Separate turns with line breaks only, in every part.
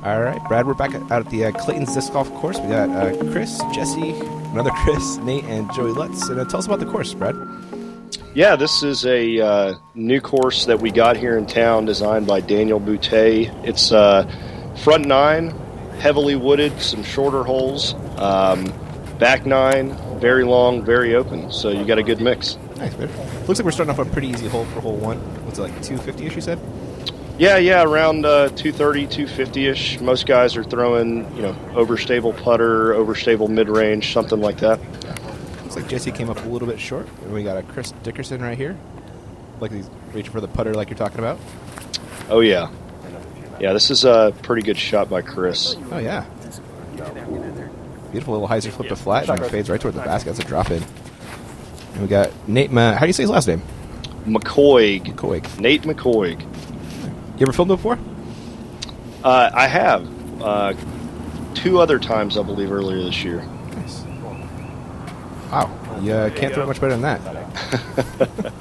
All right, Brad, we're back out at the Claytons Disc Golf Course. We got Chris, Jesse, another Chris, Nate, and Joey Lutz. And tell us about the course, Brad.
Yeah, this is a new course that we got here in town, designed by Daniel Boutte. It's front 9, heavily wooded, some shorter holes. Back 9, very long, very open. So you got a good mix.
Nice, man. Looks like we're starting off a pretty easy hole for hole 1. What's it, like 250-ish, you said?
Yeah, around 230, 250-ish. Most guys are throwing, overstable putter, overstable mid-range, something like that.
Looks like Jesse came up a little bit short. And we got a Chris Dickerson right here. Like he's reaching for the putter like you're talking about.
Oh, yeah. Yeah, this is a pretty good shot by Chris.
Oh, yeah. Beautiful little hyzer flip to flat. And fades right toward the basket. That's a drop in. And we got Nate, how do you say his last name?
MCCOIG. Nate MCCOIG.
You ever filmed him before?
I have. 2 other times, I believe, earlier this year.
Nice. Wow. You can't throw it much better than that.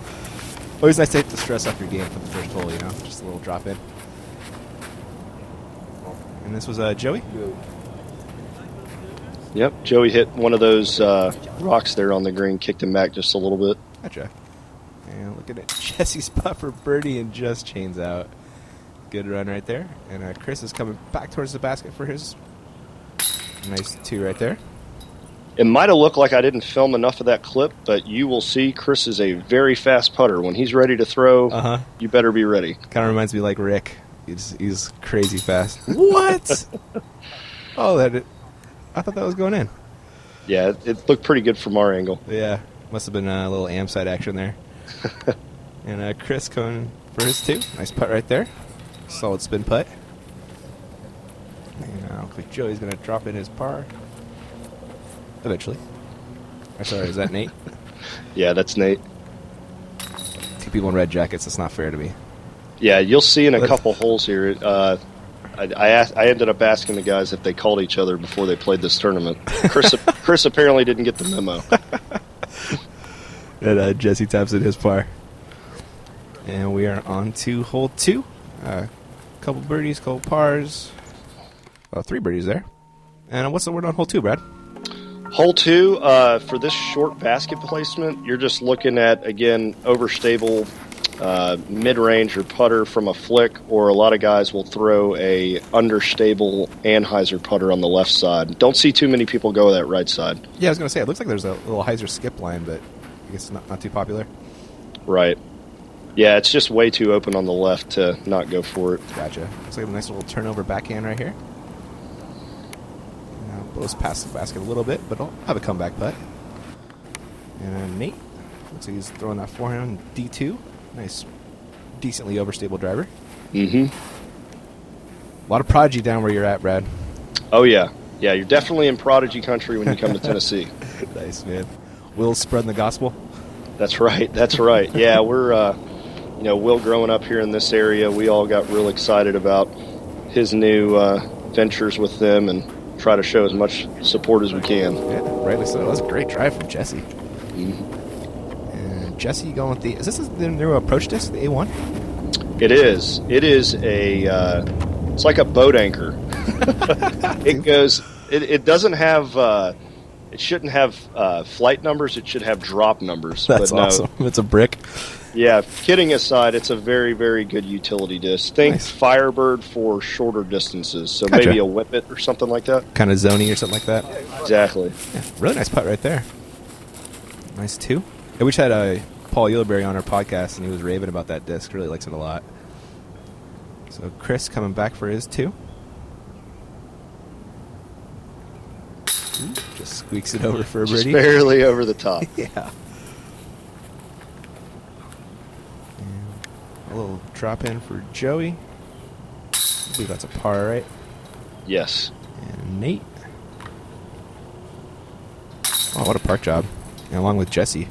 Always nice to hit the stress off your game for the first hole, Just a little drop in. And this was Joey?
Yep, Joey hit one of those rocks there on the green, kicked him back just a little bit.
Gotcha. And look at it. Jesse's spot for birdie and just chains out. Good run right there. And Chris is coming back towards the basket for his nice 2 right there.
It might have looked like I didn't film enough of that clip, but you will see Chris is a very fast putter. When he's ready to throw, you better be ready.
Kind of reminds me like Rick. He's crazy fast. What? I thought that was going in.
Yeah, it looked pretty good from our angle.
Yeah, must have been a little am side action there. And Chris coming for his 2. Nice putt right there. Solid spin putt. And looks like Joey's going to drop in his par. Eventually. Sorry, is that Nate?
Yeah, that's Nate.
2 people in red jackets. That's not fair to me.
Yeah, you'll see in a couple holes here. I ended up asking the guys if they called each other before they played this tournament. Chris apparently didn't get the memo.
And Jesse taps in his par. And we are on to hole 2. Couple birdies, couple pars. Well, 3 birdies there. And what's the word on hole 2, Brad?
Hole 2, for this short basket placement, you're just looking at, again, overstable mid-range or putter from a flick, or a lot of guys will throw a understable anhyzer putter on the left side. Don't see too many people go that right side.
Yeah, I was going to say, it looks like there's a little hyzer skip line, but I guess not too popular.
Right. Yeah, it's just way too open on the left to not go for it.
Gotcha. Looks like a nice little turnover backhand right here. Now blows past the basket a little bit, but I'll have a comeback putt. And Nate, looks like he's throwing that forehand D2. Nice, decently overstable driver.
Mm-hmm.
A lot of prodigy down where you're at, Brad.
Oh, yeah. Yeah, you're definitely in prodigy country when you come to Tennessee.
Nice, man. Will spreading the gospel?
That's right. That's right. Yeah, we're, Will growing up here in this area, we all got real excited about his new ventures with them and try to show as much support as we can.
Yeah, rightly so. That was a great drive from Jesse.
Mm-hmm.
Jesse going with is this the new approach disc, the A1?
It is. It is it's like a boat anchor. It doesn't have, it shouldn't have flight numbers, it should have drop numbers.
That's awesome. It's a brick.
Yeah, kidding aside, it's a very, very good utility disc. Think nice. Firebird for shorter distances, so
gotcha.
Maybe a Whippet or something like that.
Kind of zony or something like that?
Exactly.
Yeah, really nice putt right there. Nice 2. Yeah, we just had Paul Ulibarri on our podcast, and he was raving about that disc. Really likes it a lot. So Chris coming back for his 2. Just squeaks it over for a birdie.
Just barely over the top.
Yeah. And a little drop in for Joey. I believe that's a par, right?
Yes.
And Nate. Oh, what a park job. And along with Jesse.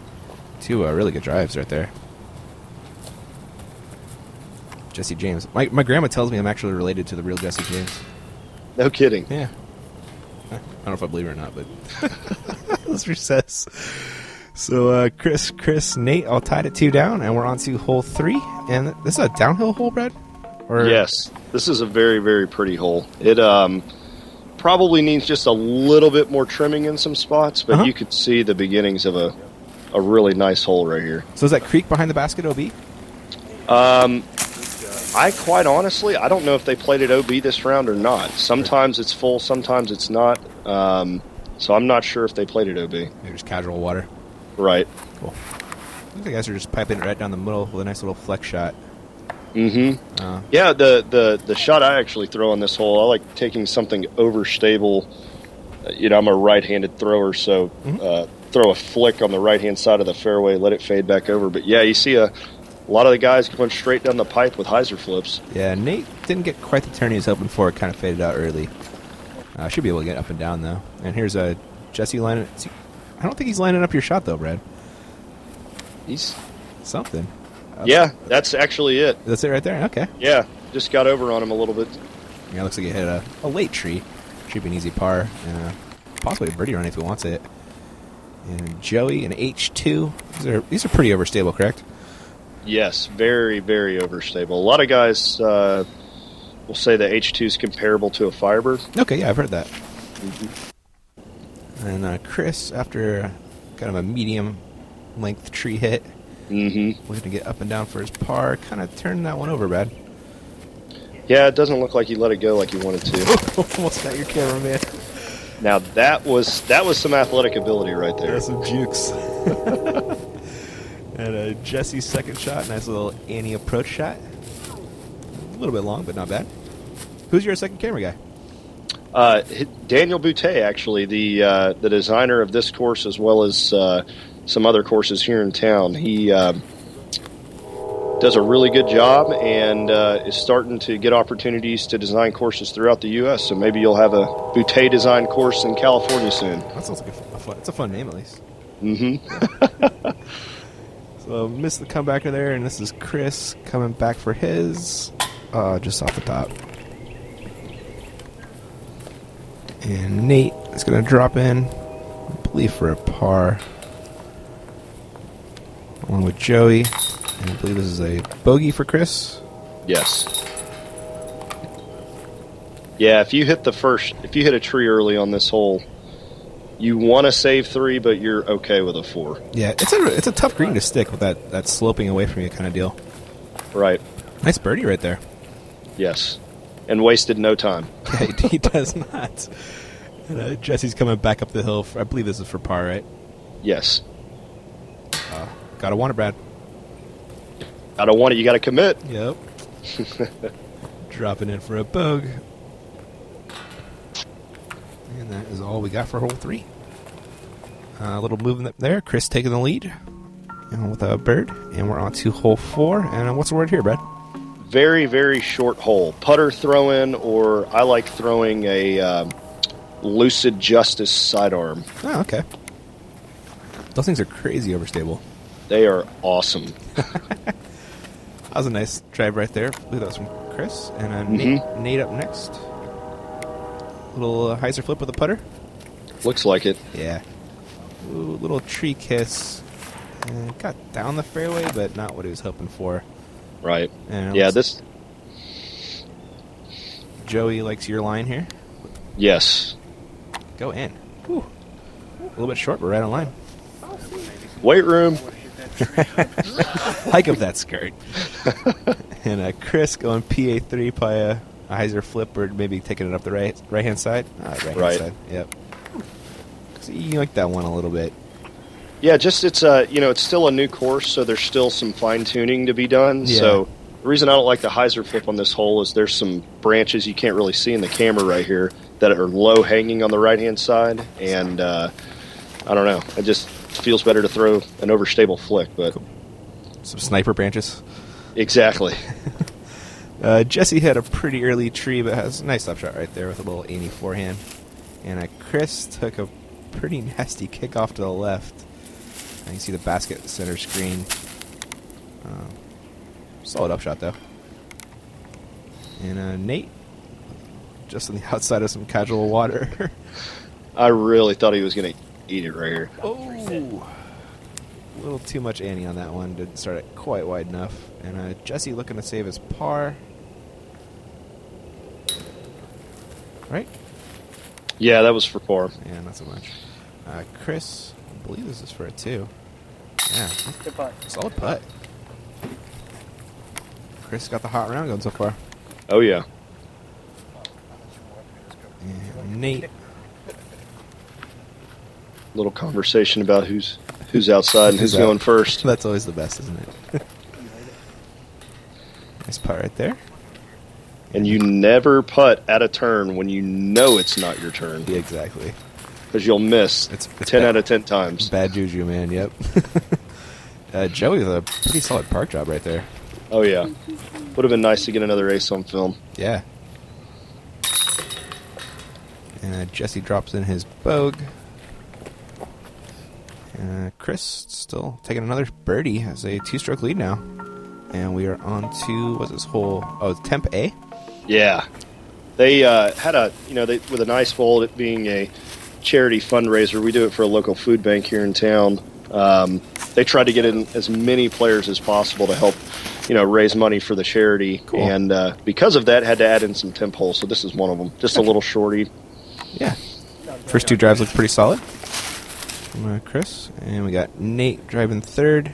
2 really good drives right there. Jesse James. My grandma tells me I'm actually related to the real Jesse James.
No kidding.
Yeah. I don't know if I believe it or not, but that's what she says. So Chris, Nate all tied at 2 down, and we're on to hole 3. And this is a downhill hole, Brad? Or
Yes, this is a very, very pretty hole. It probably needs just a little bit more trimming in some spots, but you could see the beginnings of a really nice hole right here.
So is that creek behind the basket OB?
I quite honestly, I don't know if they played it OB this round or not. Sometimes it's full, sometimes it's not. So I'm not sure if they played it OB.
Maybe just casual water.
Right.
Cool. I think the guys are just piping it right down the middle with a nice little flex shot.
Mm-hmm. Yeah, the shot I actually throw on this hole, I like taking something overstable. I'm a right-handed thrower, so throw a flick on the right-hand side of the fairway, let it fade back over. But yeah, you see a lot of the guys going straight down the pipe with hyzer flips.
Yeah, Nate didn't get quite the turn he was hoping for. It kind of faded out early. Should be able to get up and down, though. And here's Jesse lining. I don't think he's lining up your shot, though, Brad.
He's
something.
Yeah, that's actually it.
That's it right there? Okay.
Yeah, just got over on him a little bit.
Yeah, looks like he hit a late tree. Should be an easy par. Possibly a birdie run if he wants it. And Joey, an H2. These are pretty overstable, correct?
Yes, very, very overstable. A lot of guys will say the H2 is comparable to a Firebird.
Okay, yeah, I've heard that. And Chris, after kind of a medium-length tree hit, looking to get up and down for his par, kind of turned that one over, Brad.
Yeah, it doesn't look like he let it go like he wanted to.
Almost got your camera, man.
Now that was some athletic ability right there.
That's some jukes. And Jesse's second shot, nice little Annie approach shot. A little bit long, but not bad. Who's your second camera guy?
Daniel Boutte, actually, the designer of this course as well as some other courses here in town. He does a really good job and is starting to get opportunities to design courses throughout the U.S. So maybe you'll have a Boutte design course in California soon.
That sounds like it's a fun name, at least. So missed the comebacker there, and this is Chris coming back for his. Just off the top. And Nate is going to drop in, I believe, for a par. Along with Joey. And I believe this is a bogey for Chris.
Yes. Yeah, if you hit a tree early on this hole, you want to save 3, but you're okay with a 4.
Yeah, it's a tough green to stick with that sloping away from you kind of deal.
Right.
Nice birdie right there.
Yes. And wasted no time.
Yeah, he does not. And, Jesse's coming back up the hill. I believe this is for par, right?
Yes.
Gotta want it, Brad.
Gotta want it. You gotta commit.
Yep. Dropping in for a bog. And that is all we got for hole 3. A little movement there. Chris taking the lead with a bird. And we're on to hole 4. And what's the word here, Brad?
Very, very short hole. Putter throw-in, or I like throwing a LUCID Justice sidearm.
Oh, okay. Those things are crazy overstable.
They are awesome.
That was a nice drive right there. I believe that was from Chris. And Nate up next. Little hyzer flip with a putter.
Looks like it.
Yeah. Ooh, little tree kiss. Got down the fairway, but not what he was hoping for.
Right.
And
yeah, this...
Joey likes your line here.
Yes.
Go in. Whew. A little bit short, but right on line.
Weight room.
Hike up that skirt. And Chris going PA3, probably a hyzer flip, or maybe taking it up the right-hand side. Right-hand side. Yep. So you like that one a little bit.
Yeah, just it's still a new course, so there's still some fine-tuning to be done.
Yeah.
So the reason I don't like the hyzer flip on this hole is there's some branches you can't really see in the camera right here that are low hanging on the right-hand side, and I don't know. It just feels better to throw an overstable flick, but
cool. Some sniper branches.
Exactly.
Jesse had a pretty early tree, but has a nice upshot right there with a little 80 forehand. And Chris took a pretty nasty kick off to the left. And you see the basket center screen. Solid upshot, though. And Nate, just on the outside of some casual water.
I really thought he was going to eat it right here.
Oh! A little too much Annie on that one. Didn't start it quite wide enough. And Jesse looking to save his par. right?
Yeah, that was for par.
Yeah, not so much. Chris, I believe this is for a 2. Yeah,
Good putt.
solid putt. Chris got the hot round going so far.
Oh yeah.
And Nate.
Little conversation about who's outside and who's
Who's out.
going first.
That's always the best, isn't it? Nice putt right there.
And you never putt at a turn when you know it's not your turn,
Yeah, exactly.
because you'll miss
It's
10
bad.
out of 10 times.
Bad juju, man. Yep. Joey with a pretty solid park job right there.
Oh yeah. Would have been nice to get another ace on film.
Yeah. And Jesse drops in his bogue. Chris still taking another birdie, has a 2-stroke lead now. And we are on to, what's this hole? Oh, it's Temp A?
Yeah. They had a, with a nice bowl, it being a charity fundraiser. We do it for a local food bank here in town. They tried to get in as many players as possible to help, raise money for the charity.
Cool.
And because of that, had to add in some temp holes. So this is one of them. Just a little shorty.
Yeah. First 2 drives look pretty solid from Chris. And we got Nate driving third.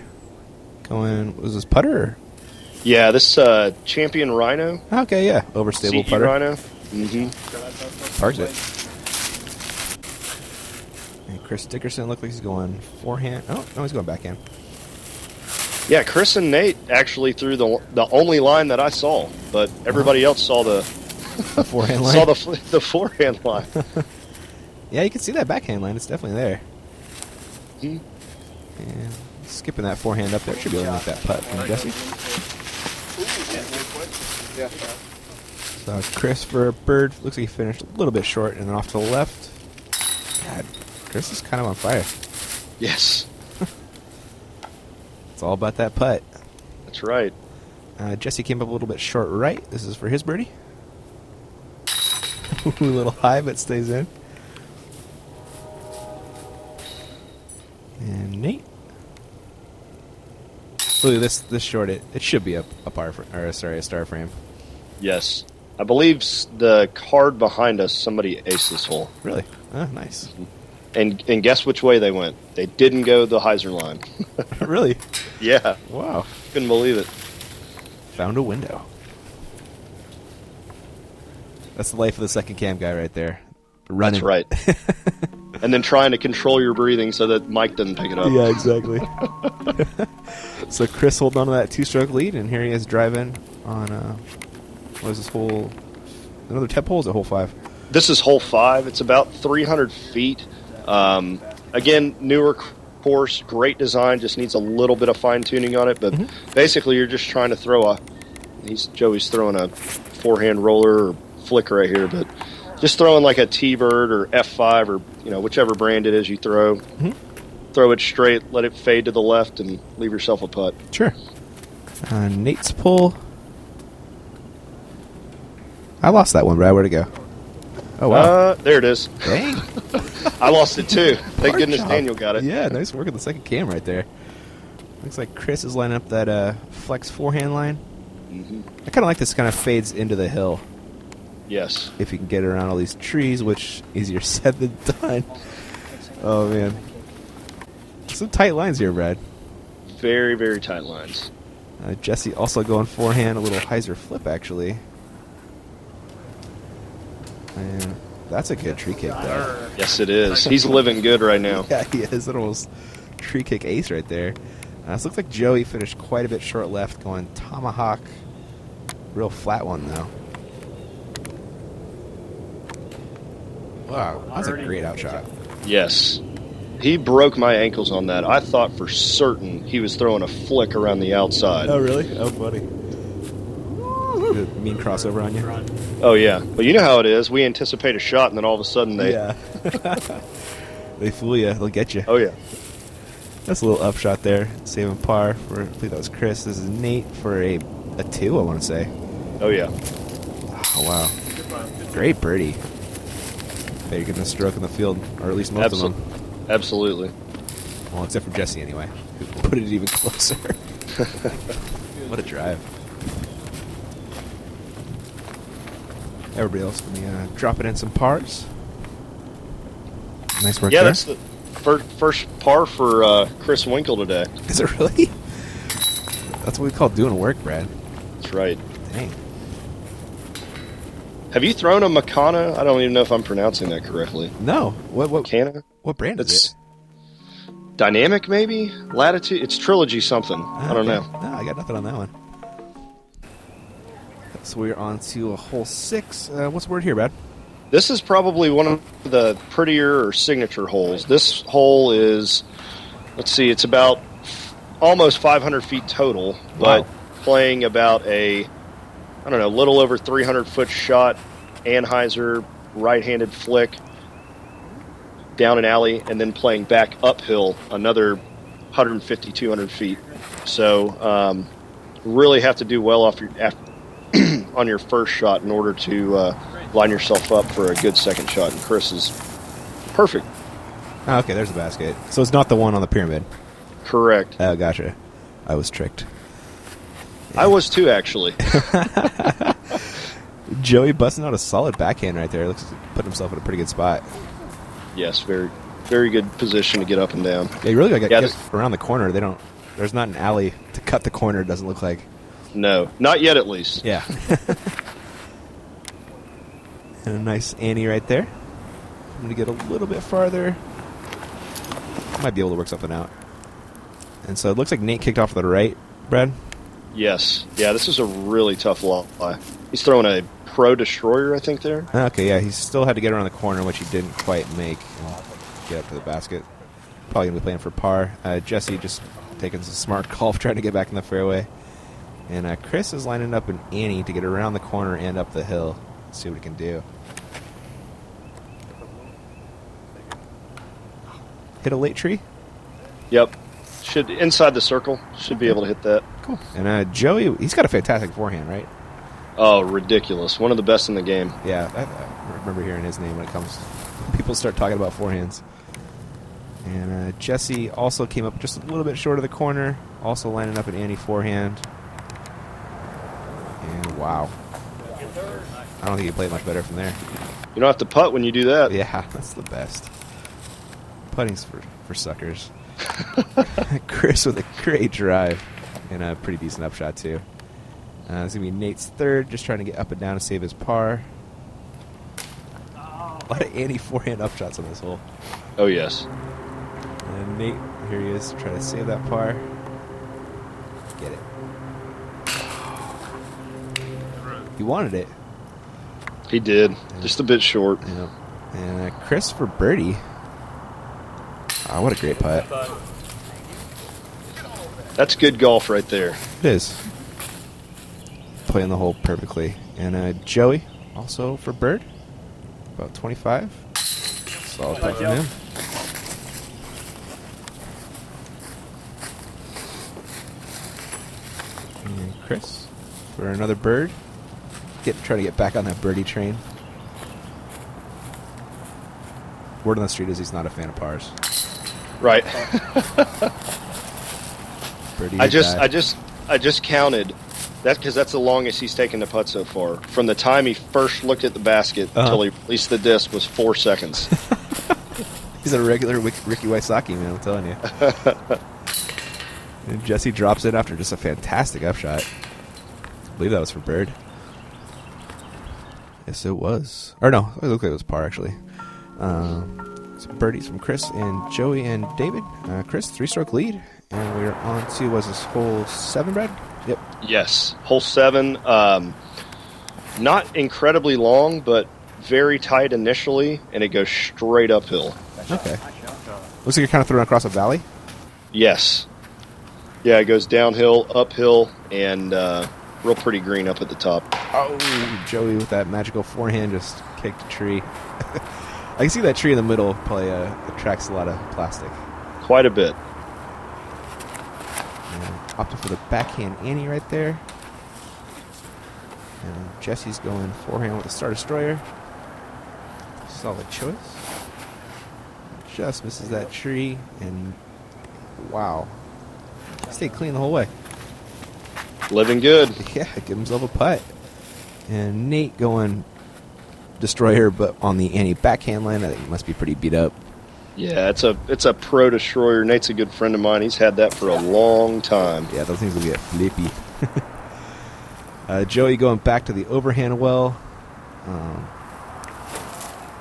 Going, was this putter? Or?
Yeah, this Champion RHYNO.
Okay, yeah. Overstable
CE
putter.
RHYNO. Mm-hmm.
Parks it. And Chris Dickerson looked like he's going forehand. Oh, no, he's going backhand.
Yeah, Chris and Nate actually threw the only line that I saw, but everybody else saw the
Forehand line?
saw the forehand line.
Yeah, you can see that backhand line. It's definitely there.
Hmm.
And skipping that forehand up there. Should be able to make that putt from Jesse. So Chris for a bird. Looks like he finished a little bit short and then off to the left. God, Chris is kind of on fire.
Yes,
It's all about that putt.
that's right.
Jesse came up a little bit short right. This is for his birdie. A little high, but stays in. And Nate. Look at this short. It should be a star frame.
Yes, I believe the card behind us, somebody aced this hole.
Really? Oh, nice.
And guess which way they went? They didn't go the hyzer line.
Really?
Yeah,
Wow.
couldn't believe it.
Found a window. That's the life of the second cam guy right there. Running.
That's right. And then trying to control your breathing so that Mike doesn't pick it up.
Yeah, exactly. So Chris holding on to that 2-stroke lead, and here he is driving on, what is this hole? Another 10 hole, is it hole 5?
This is hole 5. It's about 300 feet. Again, newer course, great design, just needs a little bit of fine-tuning on it, but basically you're just trying to throw Joey's throwing a forehand roller or flicker right here, but just throwing like a T-bird or F5 or, whichever brand it is you throw. Throw it straight, let it fade to the left, and leave yourself a putt.
Sure. Nate's pull. I lost that one, Brad. Where'd it go? Oh, wow.
There it is.
Dang.
I lost it too. Thank
Hard
goodness
job.
Daniel got it.
Yeah, nice work on the second cam right there. Looks like Chris is lining up that flex forehand line. I kind of like this kind of fades into the hill.
Yes.
If you can get around all these trees, which easier said than done. Oh, man. Some tight lines here, Brad.
Very, very tight lines.
Jesse also going forehand, a little hyzer flip, actually. And that's a good tree kick there.
Yes, it is. He's living good right now.
Yeah, he is. An almost tree kick ace right there. This looks like Joey finished quite a bit short left, going tomahawk. Real flat one, though. Wow, that's a great outshot.
Yes. He broke my ankles on that. I thought for certain he was throwing a flick around the outside.
Oh, really? Oh, funny. Good mean crossover on you?
Oh, yeah. But you know how it is. We anticipate a shot, and then all of a sudden they...
Yeah. They fool you. They'll get you.
Oh, yeah.
That's a little upshot there. Saving par for, I believe that was Chris. This is Nate for a 2, I want to say.
Oh, yeah.
Oh, wow. Great birdie. Bet you're getting a stroke in the field, or at least most of them.
Absolutely.
Well, except for Jesse, anyway, who put it even closer. What a drive. Everybody else going to be dropping in some pars. Nice work
Yeah,
there.
that's the first par for Chris Winkle today.
Is it really? That's what we call doing work, Brad.
That's right.
Dang.
Have you thrown a MACANA? I don't even know if I'm pronouncing that correctly.
No. What
Cana?
What brand is
It's
it?
Dynamic, maybe? Latitude? It's Trilogy something. I don't know.
No, I got nothing on that one. So we're on to hole 6. What's the word here, Brad?
This is probably one of the prettier or signature holes. This hole is, let's see, it's about almost 500 feet total, but
Wow.
playing about a, I don't know, little over 300-foot shot, Anheuser right-handed flick down an alley, and then playing back uphill another 150, 200 feet. So really have to do well off your on your first shot in order to line yourself up for a good second shot. And Chris is perfect.
Oh, okay, there's the basket. So it's not the one on the pyramid.
Correct.
Oh, gotcha. I was tricked.
I was too, actually.
Joey busting out a solid backhand right there. Looks like he's putting himself in a pretty good spot.
Yes, very, very good position to get up and down.
Yeah, you really got to
Yeah,
get around the corner. There's not an alley to cut the corner, it doesn't look like.
No, not yet at least.
Yeah. And a nice Annie right there. I'm going to get a little bit farther. Might be able to work something out. And so it looks like Nate kicked off to the right, Brad.
Yes. Yeah, this is a really tough lie. He's throwing a Pro Destroyer, I think, there.
Okay, yeah, he still had to get around the corner, which he didn't quite make, and get up to the basket. Probably going to be playing for par. Jesse just taking some smart golf, trying to get back in the fairway. And Chris is lining up an Annie to get around the corner and up the hill. Let's see what he can do. Hit a late tree?
Yep. Should inside the circle. Should be able to hit that.
Cool. And Joey, he's got a fantastic forehand, right?
Oh, ridiculous. One of the best in the game.
Yeah, I remember hearing his name when it comes. People start talking about forehands. And Jesse also came up just a little bit short of the corner, also lining up an Annie forehand. And wow. I don't think he played much better from there.
You don't have to putt when you do that.
Yeah, that's the best. Putting's for suckers. Chris with a great drive and a pretty decent upshot, too. It's going to be Nate's third, just trying to get up and down to save his par. A lot of Annie forehand upshots on this hole.
Oh, yes.
And Nate, here he is, trying to save that par. Get it. He wanted it.
He did. Just a bit short.
Yeah. And Chris for birdie. Oh, what a great putt.
That's good golf right there.
It is. Playing the hole perfectly. And Joey, also for bird. About 25. Solid putt from him. And Chris for another bird. Trying to get back on that birdie train. Word on the street is he's not a fan of pars.
Right.
Birdie
I
or die.
just counted that because that's the longest he's taken the putt so far. From the time he first looked at the basket until he released the disc was 4 seconds.
He's a regular Ricky Wysocki, man, I'm telling you. And Jesse drops it after just a fantastic upshot. I believe that was for bird. Yes, it was. Or no, it looked like it was par, actually. Some birdies from Chris and Joey and David. Chris, 3-stroke lead. And we're on to, was this hole 7, Brad? Yep.
Yes. Hole 7. Not incredibly long, but very tight initially, and it goes straight uphill.
Okay. Looks like you're kind of throwing across a valley.
Yes. Yeah, it goes downhill, uphill, and real pretty green up at the top.
Oh, Joey with that magical forehand just kicked a tree. I can see that tree in the middle probably attracts a lot of plastic.
Quite a bit.
And opted for the backhand Annie right there. And Jesse's going forehand with a Star Destroyer. Solid choice. Just misses that tree, and wow. Stayed clean the whole way.
Living good.
Yeah, give himself a putt. And Nate going destroyer, but on the anti-backhand line, I think it must be pretty beat up.
Yeah, it's a pro destroyer. Nate's a good friend of mine. He's had that for a long time.
Yeah, those things will get flippy. Joey going back to the overhand well.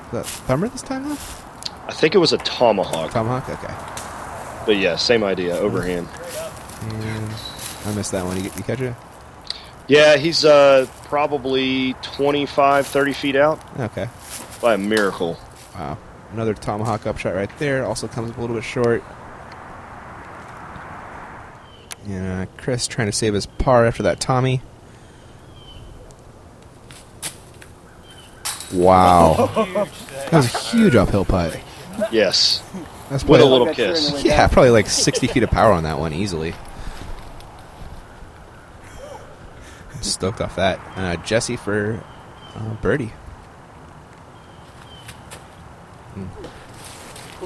Is that thumber this time, though?
I think it was a tomahawk.
Tomahawk? Okay.
But yeah, same idea, overhand.
And I missed that one. You catch it?
Yeah, he's probably 25, 30 feet out.
Okay.
By a miracle.
Wow. Another tomahawk upshot right there. Also comes up a little bit short. And Chris trying to save his par after that Tommy. Wow. That was a huge uphill putt.
Yes.
That's
With a
probably,
little kiss.
yeah, probably like 60 feet of power on that one easily. I'm stoked off that. Jesse for birdie.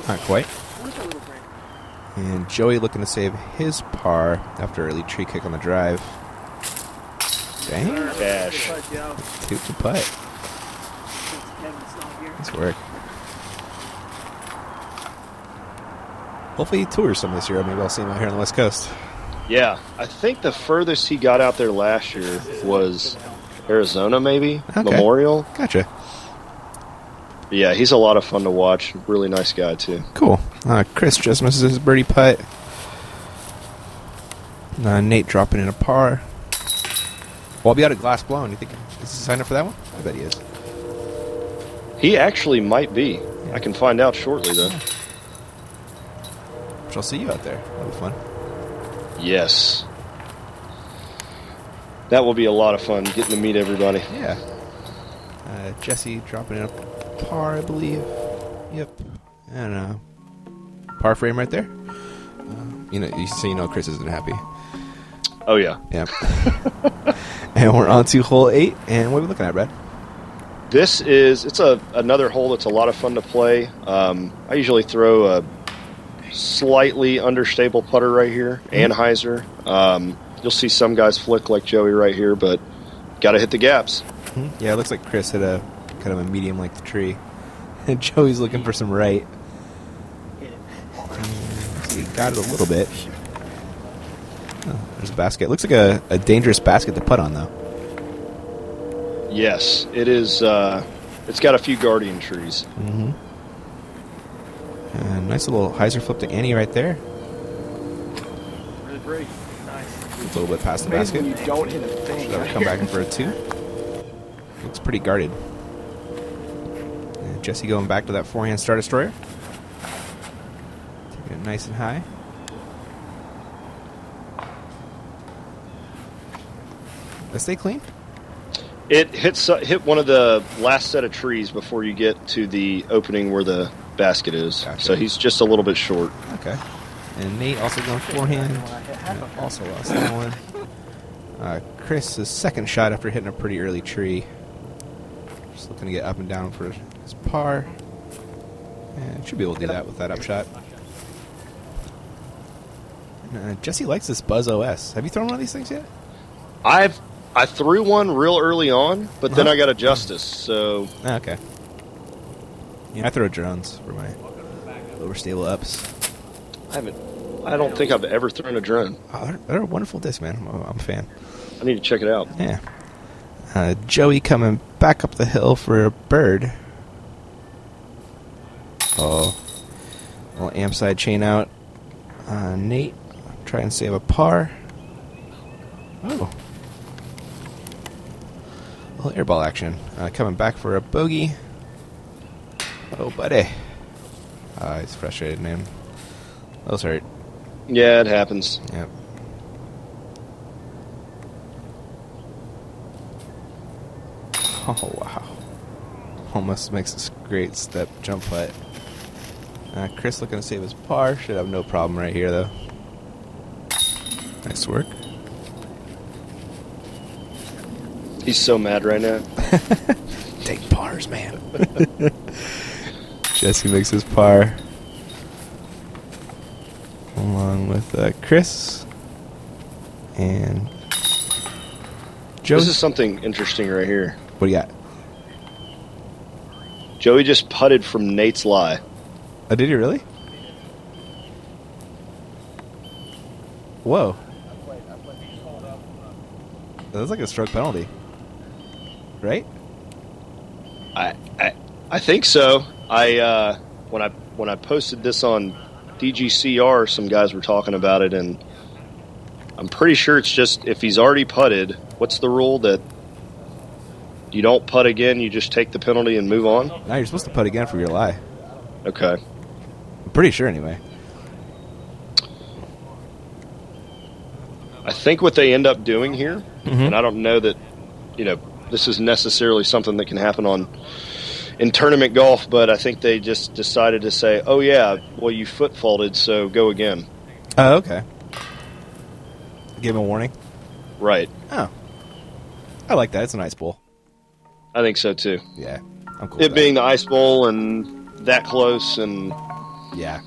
Not quite. And Joey looking to save his par after early tree kick on the drive. Dang.
Cash.
Toot the putt. Nice work. Hopefully he tours some this year. Maybe I'll see him out here on the West Coast.
Yeah, I think the furthest he got out there last year was Arizona, maybe?
Okay.
Memorial?
Gotcha.
Yeah, he's a lot of fun to watch. Really nice guy, too.
Cool. Chris just misses his birdie putt. Nate dropping in a par. Well, I'll be out of glass blown. You think is he signed up for that one? I bet he is.
He actually might be. I can find out shortly, though.
I'll see you out there. That'll be fun.
Yes. That will be a lot of fun, getting to meet everybody.
Yeah. Jesse dropping in a par, I believe. Yep. And par frame right there. So you know Chris isn't happy.
Oh, yeah.
Yep. And we're on to hole 8. And what are we looking at, Brad?
This is, it's another hole that's a lot of fun to play. I usually throw a slightly understable putter right here, Anheuser. You'll see some guys flick like Joey right here, but got to hit the gaps.
Yeah, it looks like Chris hit a kind of a medium length tree. And Joey's looking for some right. So he got it a little bit. Oh, there's a basket. Looks like a dangerous basket to putt on, though.
Yes, it is. It's got a few guardian trees.
Mm-hmm. Nice little hyzer flip to Annie right there.
Really pretty. Nice.
A little bit past the basket.
You don't hit a thing.
That'll come back in for a 2. Looks pretty guarded. And Jesse going back to that forehand Star Destroyer. Taking it nice and high. Let's stay clean.
It hit one of the last set of trees before you get to the opening where the basket is.
Gotcha.
So he's just a little bit short.
Okay. And Nate also going forehand. And also lost that one. Chris, his second shot after hitting a pretty early tree. Just looking to get up and down for his par. And should be able to do that with that upshot. Jesse likes this Buzz OS. Have you thrown one of these things yet?
I threw one real early on, but then I got a Justice, so...
Okay. Yeah, I throw drones for my lower stable ups.
I don't think I've ever thrown a drone.
Oh, they're a wonderful disc, man. I'm a fan.
I need to check it out.
Yeah. Joey coming back up the hill for a bird. Oh. Little amp side chain out. Nate, try and save a par. Oh. A little airball action. Coming back for a bogey. Oh, buddy. He's frustrated, man. Those hurt.
Yeah, it happens.
Yep. Oh, wow. Almost makes this great step jump putt. Chris looking to save his par. Should have no problem right here, though. Nice work.
He's so mad right now.
Take pars, man. Jesse makes his par. Along with Chris. And Joe.
This is something interesting right here.
What do you got?
Joey just putted from Nate's lie.
Oh, did you really? Whoa. That's like a stroke penalty. Right?
I think so. When I posted this on DGCR, some guys were talking about it, and I'm pretty sure it's just if he's already putted, what's the rule that you don't putt again, you just take the penalty and move on?
No, you're supposed to putt again for your lie.
Okay.
I'm pretty sure anyway.
I think what they end up doing here, and I don't know that, this is necessarily something that can happen in tournament golf, but I think they just decided to say, oh yeah, well you foot faulted, so go again.
Oh, okay. Give him a warning?
Right.
Oh. I like that. It's a nice bowl.
I think so too.
Yeah. I'm cool
It
with
being the ice bowl and that close and
that. Yeah.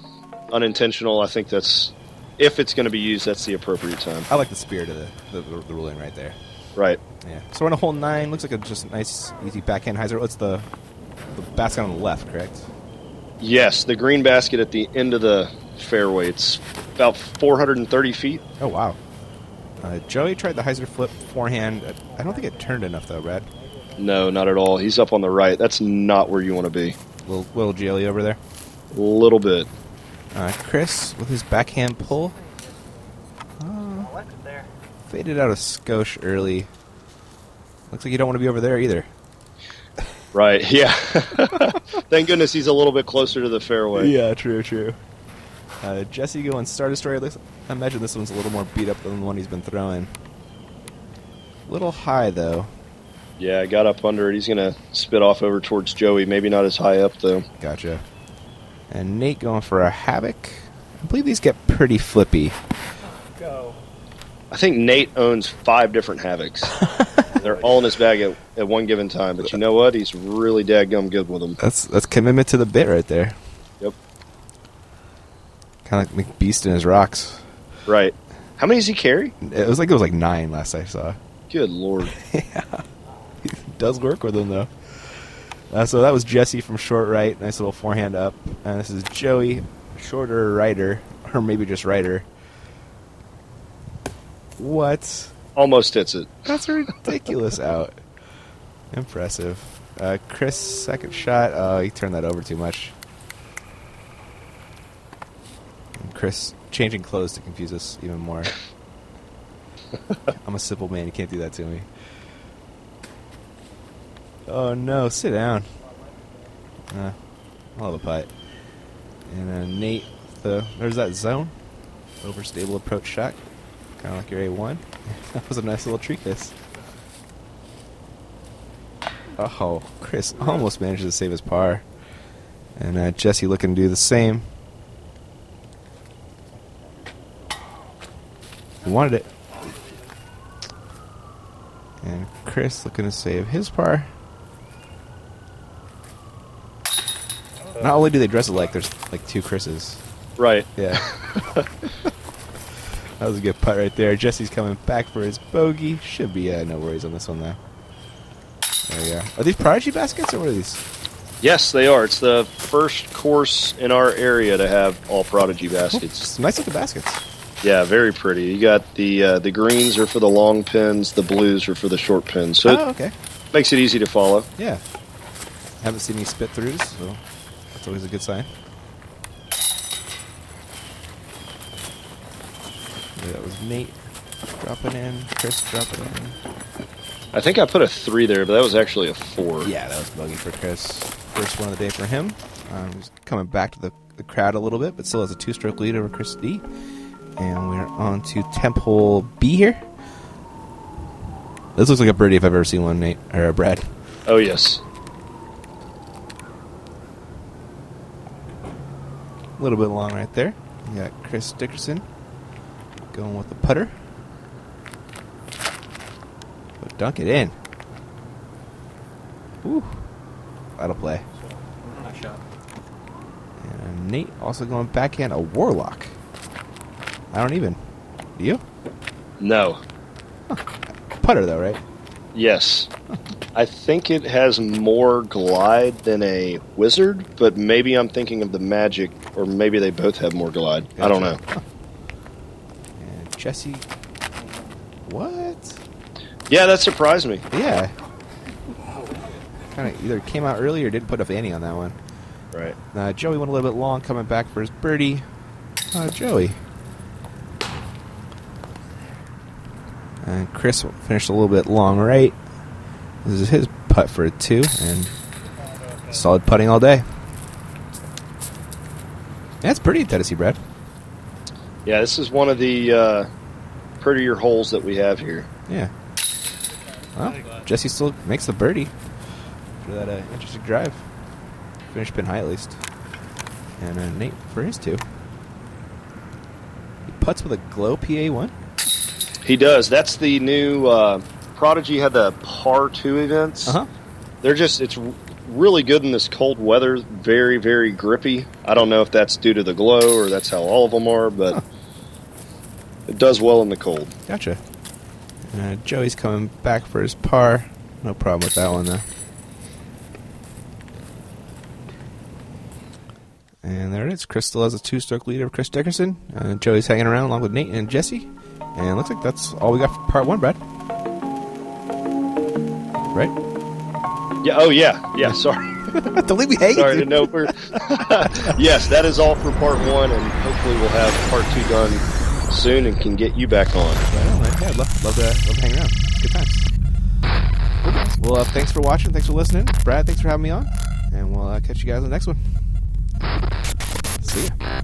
unintentional, I think that's, if it's going to be used, that's the appropriate time.
I like the spirit of the ruling right there.
Right.
Yeah. So we're in a hole 9. Looks like a just nice, easy backhand hyzer. What's the basket on the left, correct?
Yes, the green basket at the end of the fairway. It's about 430 feet.
Oh, wow. Joey tried the hyzer flip forehand. I don't think it turned enough, though, Brad.
No, not at all. He's up on the right. That's not where you want to be.
Little jelly over there.
A little bit.
Chris with his backhand pull. Faded out a skosh early. Looks like you don't want to be over there either.
Right, yeah. Thank goodness he's a little bit closer to the fairway.
Yeah, true. Jesse going start a story. I imagine this one's a little more beat up than the one he's been throwing. Little high, though.
Yeah, got up under it. He's going to spit off over towards Joey. Maybe not as high up, though.
Gotcha. And Nate going for a havoc. I believe these get pretty flippy.
Go.
I think Nate owns 5 different havocs. They're all in his bag at one given time. But you know what? He's really dadgum good with them.
That's commitment to the bit right there.
Yep.
Kind of like McBeast in his rocks.
Right. How many does he carry?
It was like 9 last I saw.
Good Lord.
Yeah. He does work with them, though. So that was Jesse from short right. Nice little forehand up. And this is Joey, shorter righter. Or maybe just righter. What?
Almost hits it.
That's a ridiculous out. Impressive. Chris, second shot. Oh, he turned that over too much. And Chris changing clothes to confuse us even more. I'm a simple man. You can't do that to me. Oh, no. Sit down. I'll have a putt. And then Nate, there's that zone. Overstable approach shot. Kind of like your A1. That was a nice little tree kiss. Oh, Chris almost manages to save his par. And Jesse looking to do the same. He wanted it. And Chris looking to save his par. Not only do they dress alike, there's like 2 Chris's.
Right.
Yeah. That was a good putt right there. Jesse's coming back for his bogey. Should be no worries on this one, though. There we go. Are these Prodigy baskets, or what are these?
Yes, they are. It's the first course in our area to have all Prodigy baskets.
Nice looking baskets.
Yeah, very pretty. You got the greens are for the long pins, the blues are for the short pins. So
Oh, okay.
it makes it easy to follow.
Yeah. Haven't seen any spit throughs, so that's always a good sign. That was Nate dropping in, Chris dropping in.
I think I put a 3 there, but that was actually a 4.
Yeah, that was bogey for Chris. First one of the day for him. He's coming back to the crowd a little bit, but still has a 2-stroke lead over Chris D. And we're on to temp hole B here. This looks like a birdie if I've ever seen one, Nate, or Brad.
Oh, yes.
A little bit long right there. You got Chris Dickerson going with the putter. But dunk it in. Woo. That'll play.
Nice shot.
And Nate also going backhand a Warlock. I don't even. Do you?
No.
Putter though, right?
Yes. I think it has more glide than a wizard, but maybe I'm thinking of the magic, or maybe they both have more glide.
Gotcha.
I don't know.
And Jesse, what?
Yeah, that surprised me.
Yeah. Kind of either came out early or didn't put a fanny on that one.
Right.
Joey went a little bit long, coming back for his birdie. Joey. And Chris finished a little bit long right. This is his putt for a 2, and solid putting all day. That's pretty in Tennessee, Brad.
Yeah, this is one of the prettier holes that we have here.
Yeah. Well, Jesse still makes the birdie for that interesting drive. Finished pin high at least. And Nate for his 2. He putts with a glow PA1.
He does. That's the new Prodigy had the par 2 events.
Uh-huh.
It's really good in this cold weather. Very, very grippy. I don't know if that's due to the glow or that's how all of them are, but it does well in the cold.
Gotcha. Joey's coming back for his par. No problem with that one, though. And there it is. Chris still has a 2-stroke lead over Chris Dickerson. Joey's hanging around along with Nate and Jesse. And it looks like that's all we got for part 1, Brad. Right?
Yeah. Oh, yeah. Yeah. Sorry.
Don't leave me hanging.
Sorry to know. Yes, that is all for part 1, and hopefully we'll have part 2 done soon and can get you back on.
Right on, man. Yeah, love to hang around. Good times. Cool, guys. Well, thanks for watching. Thanks for listening. Brad, thanks for having me on. And we'll catch you guys on the next one. See ya.